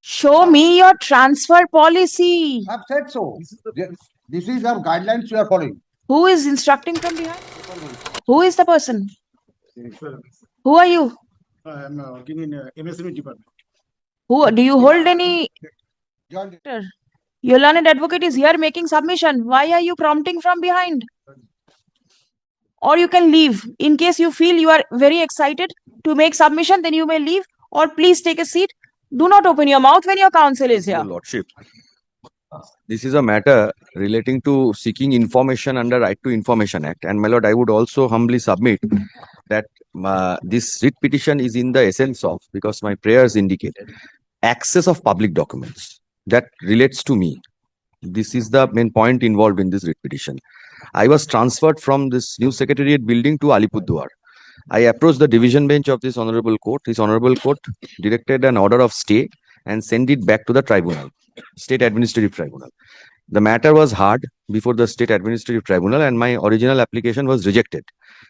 Show me your transfer policy. I've said so. This is our guidelines we are following. Who is instructing from behind? Who is the person? Who are you? I am working in MSME department. Who do you hold any? Join Your learned advocate is here making submission. Why are you prompting from behind? Or you can leave. In case you feel you are very excited to make submission, then you may leave. Or please take a seat. Do not open your mouth when your counsel is here. Your Lordship, this is a matter relating to seeking information under Right to Information Act. And my lord, I would also humbly submit that this writ petition is in the essence of, because my prayers indicate, access of public documents that relates to me. This is the main point involved in this writ petition. I was transferred from this new secretariat building to Alipurduar. I approached the division bench of this honorable court. This honorable court directed an order of stay and sent it back to the tribunal, state administrative tribunal. The matter was heard before the state administrative tribunal and my original application was rejected.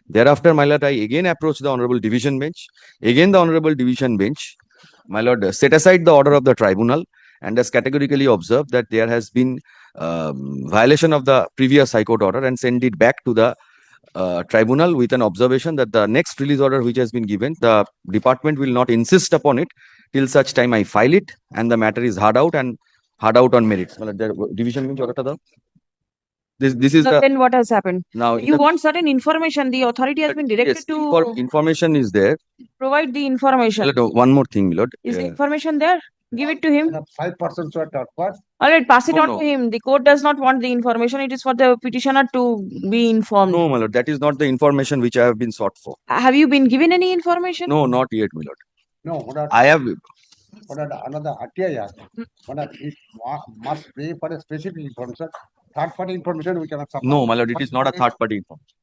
Thereafter, my lord, I again approached the honorable division bench. Again, the honorable division bench, my lord, set aside the order of the tribunal and has categorically observed that there has been violation of the previous high court order and sent it back to the tribunal with an observation that the next release order which has been given, the department will not insist upon it till such time I file it and the matter is heard out and heard out on merits. The division bench order ta this is So the then what has happened? now You want certain information. The authority has been directed yes, to information is there. provide the information. Milord, one more thing, Milord. Is the information there? Give it to him. 5% were transferred. All right, pass it No, on no. to him. The court does not want the information. It is for the petitioner to be informed. No, my lord, that is not the information which I have been sought for. Have you been given any information? No, not yet, my lord. No, I have another RTI. It must pay for a specific information. Third party information we cannot supply. no, my lord, it is not a third party information.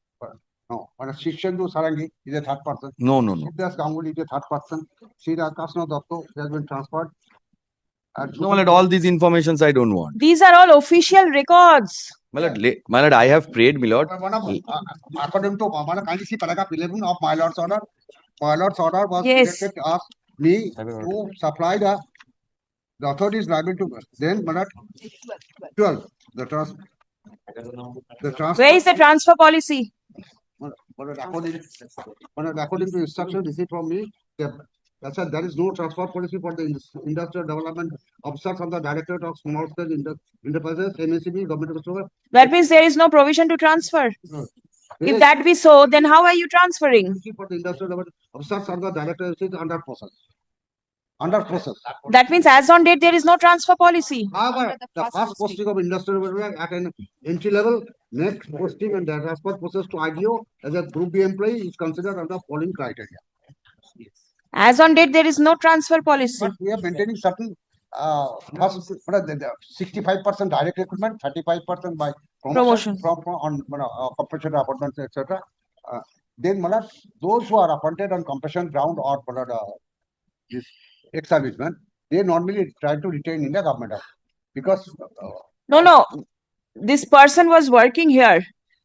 No, when a Shishendu Sarangi is a third person. No, no, no. Siddhas Ganguly is a third person. Sri Krishna Datto has been transferred. No, my lord, all these informations I don't want. These are all official records. My lord, I have prayed, my lord. According to ICC paragraph 11 of my lord's order was Yes. directed to ask me to supply the authorities liable to then 12 the transfer Where is the transfer policy? according to instruction received from me, that's why there is no transfer policy for the industrial development officers of the Directorate of Small Scale Enterprises, MSCB, Government of Australia. That means there is no provision to transfer. No. If that be so, then how are you transferring? For the industrial development officers of the Directorate is under process. Under process. That means as on date, there is no transfer policy. However, the first posting of industrial development at an entry level, next posting and the transfer process to IDO as a Group B employee is considered under the following criteria. As on date, there is no transfer policy. But we are maintaining certain 65% direct recruitment, 35% by promotion from on compulsory appointments, etc. Then those who are appointed on compulsion ground or this ex-servicemen, they normally try to retain in the government because No. This person was working here.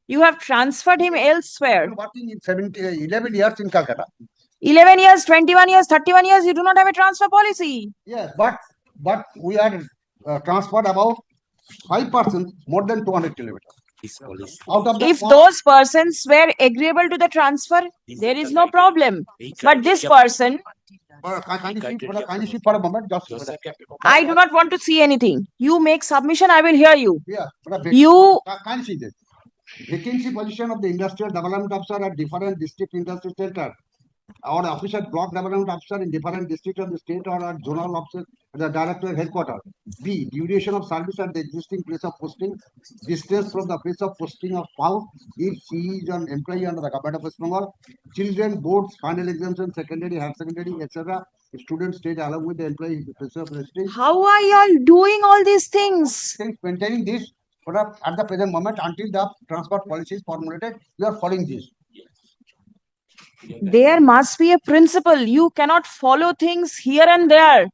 You have transferred him elsewhere. Working in 11 years in Calcutta. 11 years, 21 years, 31 years, you do not have a transfer policy. Yes, but we are transferred about 5% more than 200 kilometers. Out of if those persons were agreeable to the transfer, there is no problem. But this person, can you see for a moment? I do not want to see anything. You make submission, I will hear you. Yeah, you can see this. Vacancy position of the industrial development officer at different district industry center or officer block development officer in different district of the state or at zonal officer at the director headquarters. B. Duration of service at the existing place of posting. Distance from the place of posting of spouse if she is an employee under the government of West Bengal. Children, boards, final exemption, secondary, higher secondary, etc. Students stayed along with the employee place of posting. How are you all doing all these things? Maintaining this at the present moment until the transport policy is formulated, you are following this. There must be a principle. You cannot follow things here and there.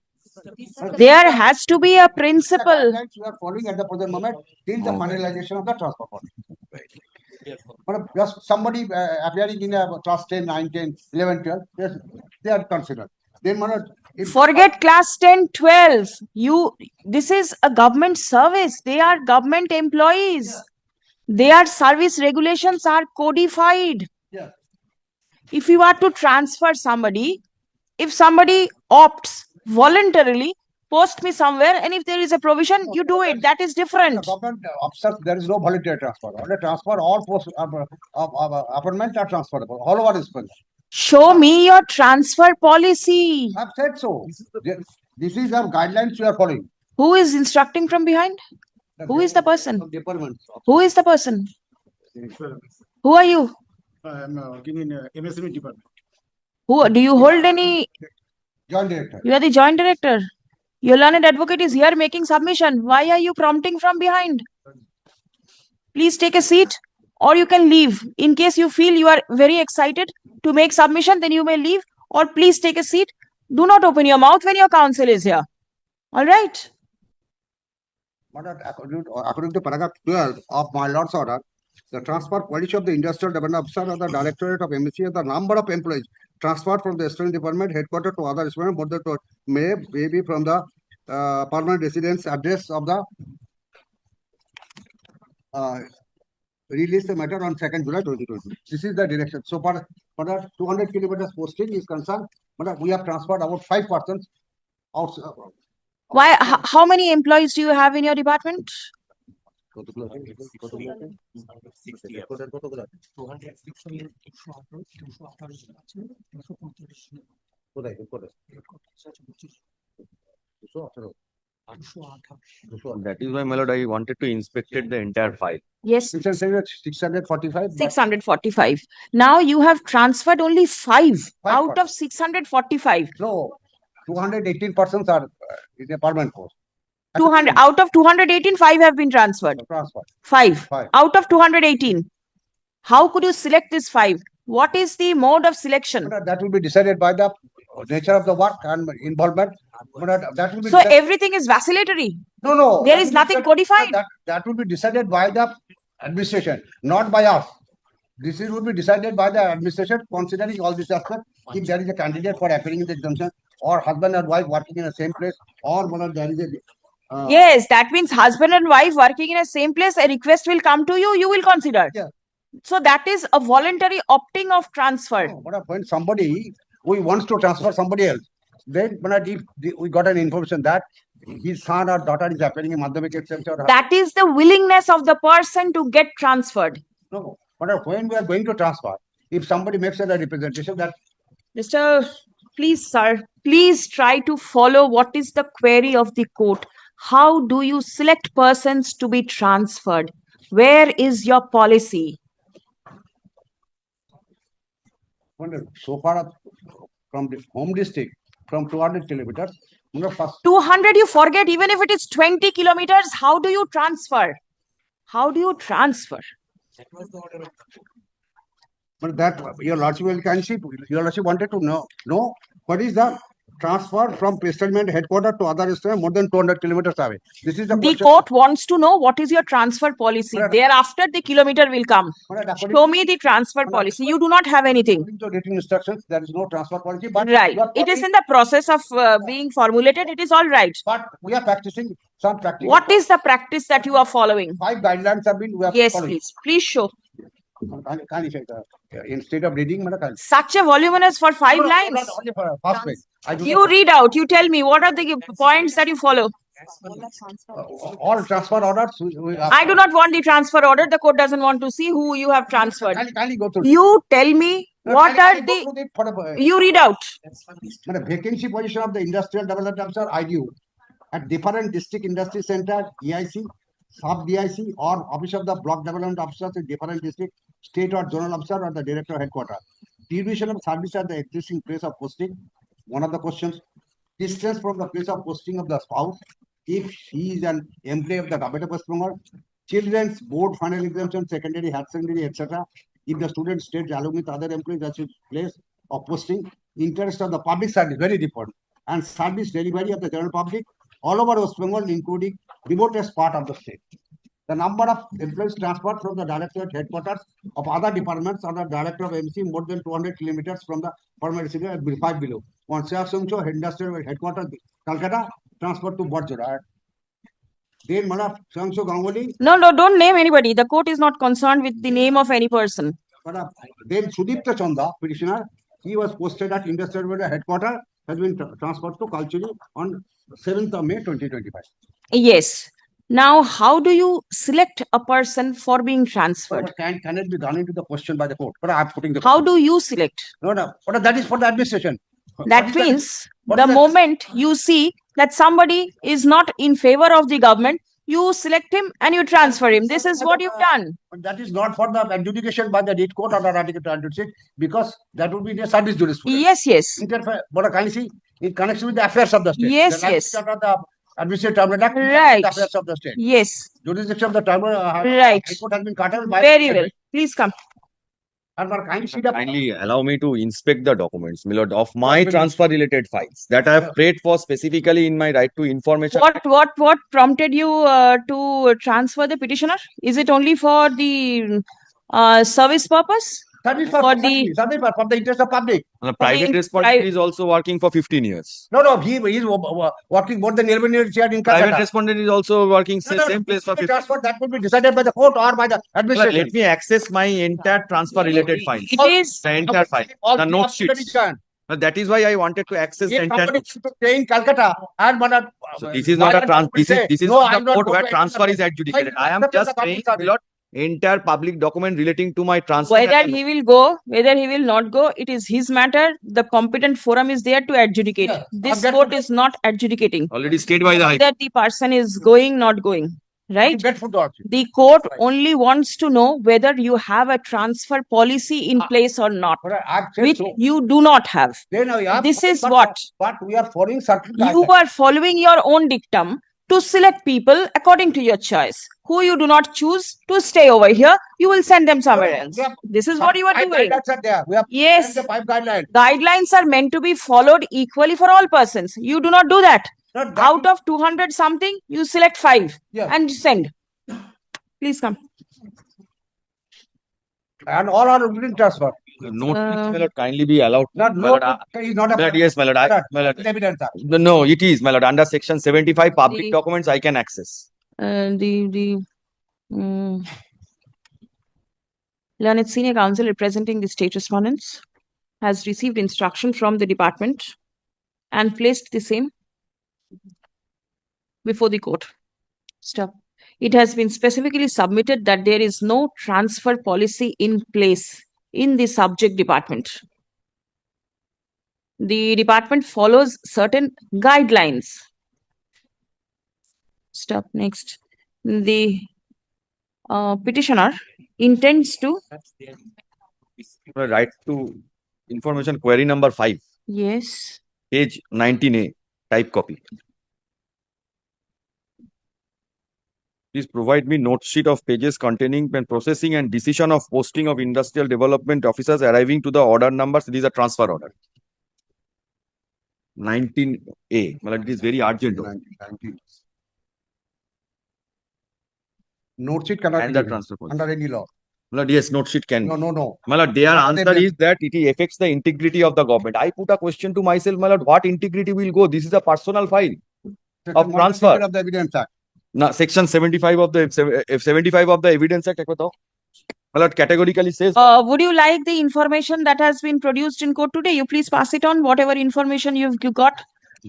There has to be a principle. We are following at the present moment till the finalization of the transport policy. Just somebody appearing in a class 10, 9, 10, 11, 12, yes, they are considered. Then Forget class 10, 12. This is a government service. They are government employees. Their service regulations are codified. Yes. If you are to transfer somebody, if somebody opts voluntarily, post me somewhere, and if there is a provision, you do it. That is The different. government officers, there is no voluntary transfer. Only transfer, all post appointments are transferable. All over is Bengal. Show me your transfer policy. I've said so. This is our guidelines we are following. Who is instructing from behind? Who is the person? Departments. Who is the person? Who are you? I'm working in MSME department. Who do you hold any? Joint director. You are the joint director. Your learned advocate is here making submission. Why are you prompting from behind? Please take a seat, or you can leave. In case you feel you are very excited to make submission, then you may leave, or please take a seat. Do not open your mouth when your counsel is here. All right. But according to paragraph 12 of my Lord's order, the transfer policy of the industrial development officer or the directorate of MSc and the number of employees transferred from the external department headquarters to other department more than may be from the permanent residence address of the release the matter on 2nd July 2020. This is the direction. So for the 200 kilometers posting is concerned, but we have transferred about 5 persons out. Why? How many employees do you have in your department? That is why, my lord, I wanted to inspect the entire file. Yes. 645. 645. Now you have transferred only 5 out of 645. No, 218 persons are in a permanent post. 200 out of 218, 5 have been transferred. Transfer. 5 Five. out of 218. How could you select this 5? What is the mode of selection? But that will be decided by the nature of the work and involvement. But that will be So everything is vacillatory. no. There that is will be nothing decided- codified. That will be decided by the administration, not by us. This will be decided by the administration, considering all these aspects. If there is a candidate for appearing in the exemption, or husband and wife working in the same place, or whether there is a Yes, that means husband and wife working in a same place, a request will come to you, you will consider. Yeah. So that is a voluntary opting of transfer. But when somebody who wants to transfer somebody else, then if we got an information that his son or daughter is appearing in Madhyamik exemption, or That is the willingness of the person to get transferred. no. But when we are going to transfer, if somebody makes a representation that Mr. Please, sir, please try to follow what is the query of the court. How do you select persons to be transferred? Where is your policy? so far from the home district, from 200 kilometers, first 200 you forget, even if it is 20 kilometers, how do you transfer? How do you transfer? but that your lordship will can see. Your lordship wanted to know what is the transfer from settlement headquarters to other state more than 200 kilometers away. This is the The question. court wants to know what is your transfer policy. But- Thereafter, the kilometer will come. But according Show me the transfer policy. You do not have anything. to written instructions, there is no transfer policy. But Right. you are It is following- in the process of being formulated. It is all right. But we are practicing some practice. What is the practice that you are following? 5 guidelines have been we are Yes, following. please. Please show. Can you say that? Instead of reading, Such a voluminous for 5 lines. Only for first page. I do You not- read out. You tell me what are the points that you follow. all transfer orders. I do not want the transfer order. The court doesn't want to see who you have transferred. Kindly go through. You tell me what are the. You read out. Vacancy position of the industrial development officer IDU at different district industry center, EIC, sub DIC, or office of the block development officers in different district, state or zonal officer or the director headquarters. Duration of service at the existing place of posting. One of the questions. Distance from the place of posting of the spouse, if he is an employee of the Government of West Bengal. Children's board final exemption, secondary, higher secondary, etc. If the student stays along with other employees at his place of posting, interest of the public service, very important, and service delivery of the general public all over West Bengal, including remotest part of the state. the number of employees transferred from the directorate headquarters of other departments under director of MC more than 200 kilometers from the permanent residence will be 5 below. One Seaksungsho industrial headquarters, Calcutta, transferred to Borjora. Then Madam Seaksungsho Ganguly, No, no, don't name anybody. The court is not concerned with the name of any person. then Sudipta Chanda, petitioner, he was posted at industrial headquarters, has been transferred to Kalchuri on 7th of May 2025. Yes. Now, how do you select a person for being transferred? But can it be done into the question by the court? But I'm putting the How do you select? no, but that is for the administration. That means what the is that? moment you see that somebody is not in favor of the government, you select him and you transfer him. This is what you've done. But that is not for the adjudication by the lead court or the Article 26 because that would be the service jurisprudence. Yes, yes. But can you see in connection with the affairs of the state? Yes, the yes. The administrative tribunal act Right. the affairs of the state. Yes. Jurisdiction of the tribunal Right. High Court has been cut out by Very well. Please come. And for kind see the Kindly allow me to inspect the documents, my lord, of my transfer related files that I have prayed for specifically in my right to information. What prompted you to transfer the petitioner? Is it only for the service purpose? service for the- for the interest of public. The private respondent is also working for 15 years. No, he is working more than 11 years here in Private Calcutta. respondent is also working same place for 15 years. Transfer that would be decided by the court or by the administration. Let me access my entire transfer related files. It is The entire file. All The three note of them sheets. is done. That is why I wanted to access the If entire. somebody stay in Calcutta and So this is not a this is no, not I'm the not court going where to transfer is accept adjudicated. I I am accept just the saying, public my lord, entire public document relating to my transfer. whether he will go, whether he will not go, it is his matter. The competent forum is there to adjudicate. Yeah, This get- court is not adjudicating Already stated by the High Court. whether the person is going, not going. Right? Get food also. The court Right. only wants to know whether you have a transfer policy in place or not, But I've said which so. you do not have. Then we are This is but- what? But we are following certain You guidelines. are following your own dictum to select people according to your choice. Who you do not choose to stay over here, you will send them somewhere else. Yeah. This is what you are Five doing. guidelines are there. We have Yes, the 5 guidelines. guidelines are meant to be followed equally for all persons. You do not do that. Not that- Out of 200 something, you select 5 Yeah. and send. Please come. And all are within transfer. Note, Uh, my lord, kindly be allowed. Not My no, lord, is not my lord, a yes, my lord. My lord. evidence. No, it is, my lord. Under section 75, public The- documents I can access. Learned Senior Counsel representing the state respondents has received instruction from the department and placed the same before the court. Stop. It has been specifically submitted that there is no transfer policy in place in the subject department. The department follows certain guidelines. Stop. Next. The petitioner intends to, Right to information query number 5, yes, page 19A, type copy. Please provide me note sheet of pages containing when processing and decision of posting of industrial development officers arriving to the order numbers. These are transfer order. 19A. Well, it is very urgent. Note sheet cannot And be the given transfer policy. under any law. Well, yes, note sheet can. No. My lord, their Not answer they- is that it affects the integrity of the government. I put a question to myself, my lord, what integrity will go? This is a personal file. Of transfer. Of the evidence act. Now, section 75 of the 75 of the Evidence Act, my lord, categorically says. would you like the information that has been produced in court today? You please pass it on, whatever information you got,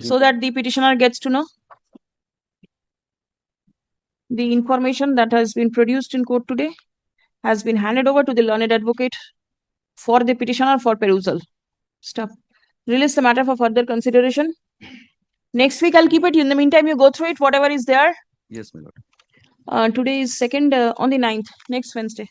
so that the petitioner gets to know. The information that has been produced in court today has been handed over to the learned advocate for the petitioner for perusal. Stop. Release the matter for further consideration. Next week, I'll keep it. In the meantime, you go through it, whatever is there. Yes, my lord. Today is 2nd, on the 9th, next Wednesday.